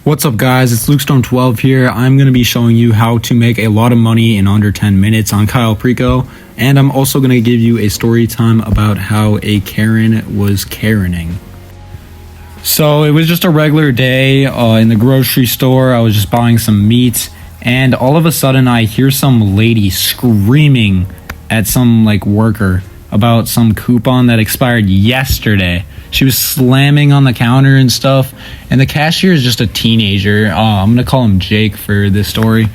What's up guys, it's LukeStorm12 here. I'm going to be showing you how to make a lot of money in under 10 minutes on Kyle Preco, and I'm also going to give you a story time about how a Karen was Karening. So it was just a regular day in the grocery store. I was just buying some meat, and all of a sudden I hear some lady screaming at some worker about some coupon that expired yesterday. She was slamming on the counter and stuff, and the cashier is just a teenager. I'm gonna call him Jake for this story.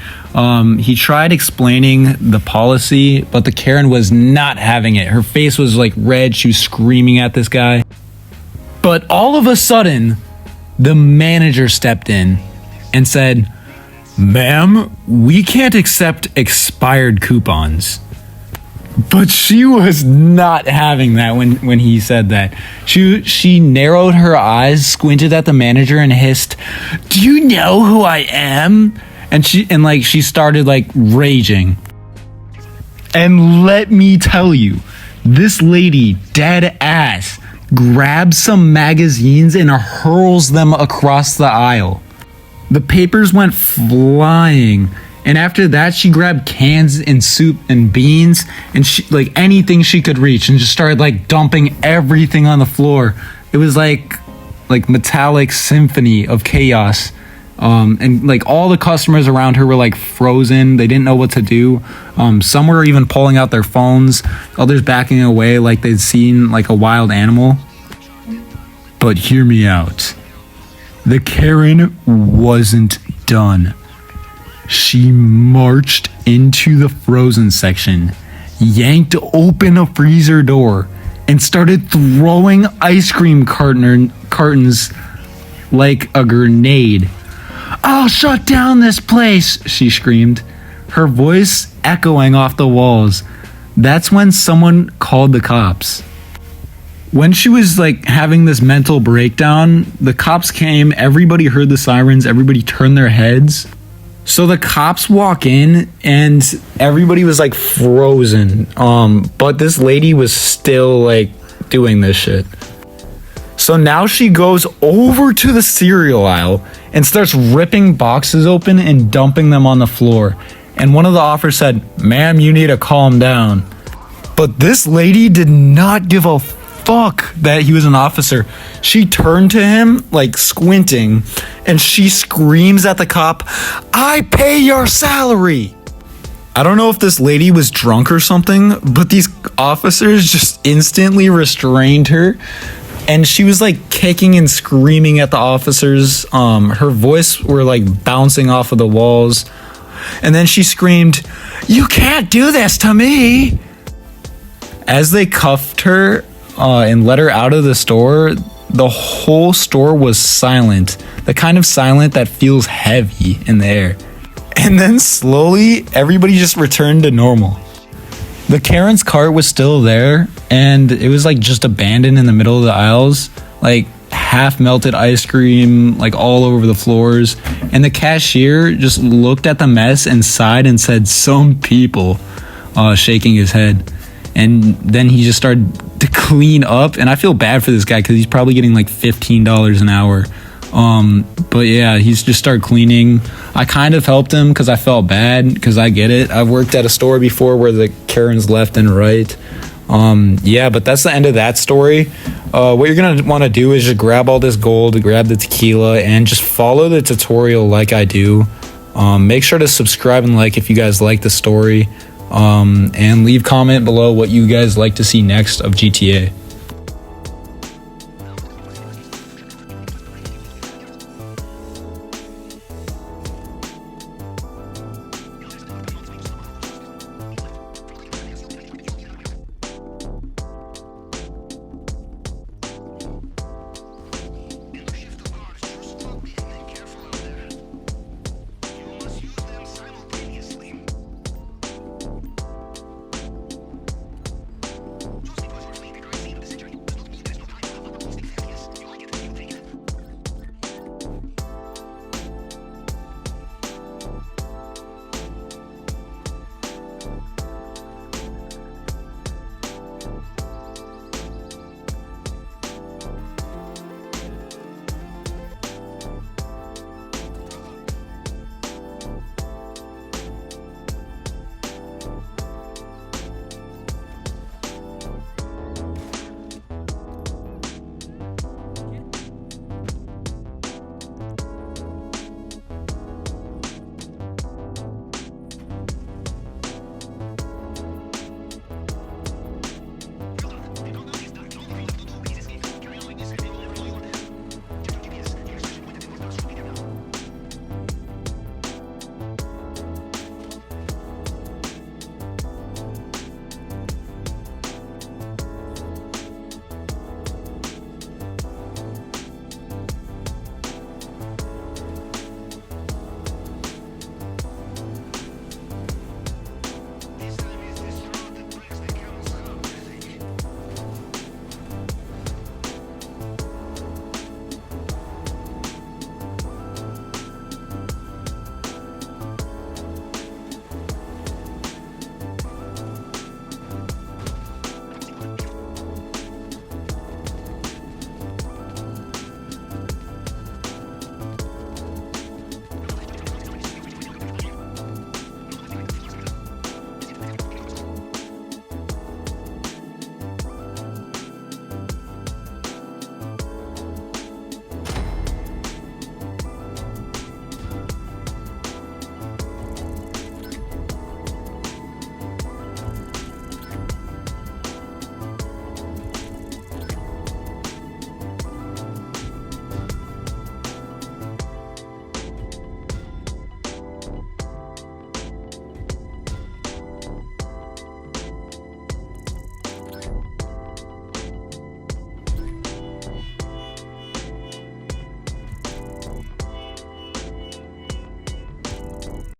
He tried explaining the policy, but the Karen was not having it. Her face was red. She was screaming at this guy. But all of a sudden, the manager stepped in and said, "Ma'am, we can't accept expired coupons." But she was not having that when he said that. She narrowed her eyes, squinted at the manager, and hissed, "Do you know who I am?" And she started raging. And let me tell you, this lady, dead ass, grabs some magazines and hurls them across the aisle. The papers went flying. And after that, she grabbed cans and soup and beans and anything she could reach, and just started dumping everything on the floor. It was like metallic symphony of chaos. And all the customers around her were frozen. They didn't know what to do. Some were even pulling out their phones. Others backing away like they'd seen a wild animal. But hear me out. The Karen wasn't done. She marched into the frozen section, yanked open a freezer door, and started throwing ice cream cartons like a grenade. "I'll shut down this place," she screamed, her voice echoing off the walls. That's when someone called the cops. When she was having this mental breakdown, the cops came, everybody heard the sirens, everybody turned their heads. So the cops walk in and everybody was frozen. But this lady was still doing this shit. So now she goes over to the cereal aisle and starts ripping boxes open and dumping them on the floor. And one of the officers said, "Ma'am, you need to calm down." But this lady did not give a fuck that he was an officer. She turned to him squinting, and she screams at the cop, "I pay your salary." I don't know if this lady was drunk or something, but these officers just instantly restrained her, and she was kicking and screaming at the officers. Her voice were bouncing off of the walls, and then she screamed, "You can't do this to me." As they cuffed her and let her out of the store, the whole store was silent, the kind of silent that feels heavy in the air. And then slowly, everybody just returned to normal. The Karen's cart was still there, and it was just abandoned in the middle of the aisles, half melted ice cream all over the floors. And the cashier just looked at the mess and sighed and said, "Some people," shaking his head. And then he just started to clean up, and I feel bad for this guy because he's probably getting $15 an hour. But yeah, he's just started cleaning. I kind of helped him because I felt bad, because I get it. I've worked at a store before where the Karen's left and right. Yeah, but that's the end of that story. What you're gonna want to do is just grab all this gold, grab the tequila, and just follow the tutorial like I do. Make sure to subscribe and if you guys like the story. And leave comment below what you guys like to see next of GTA.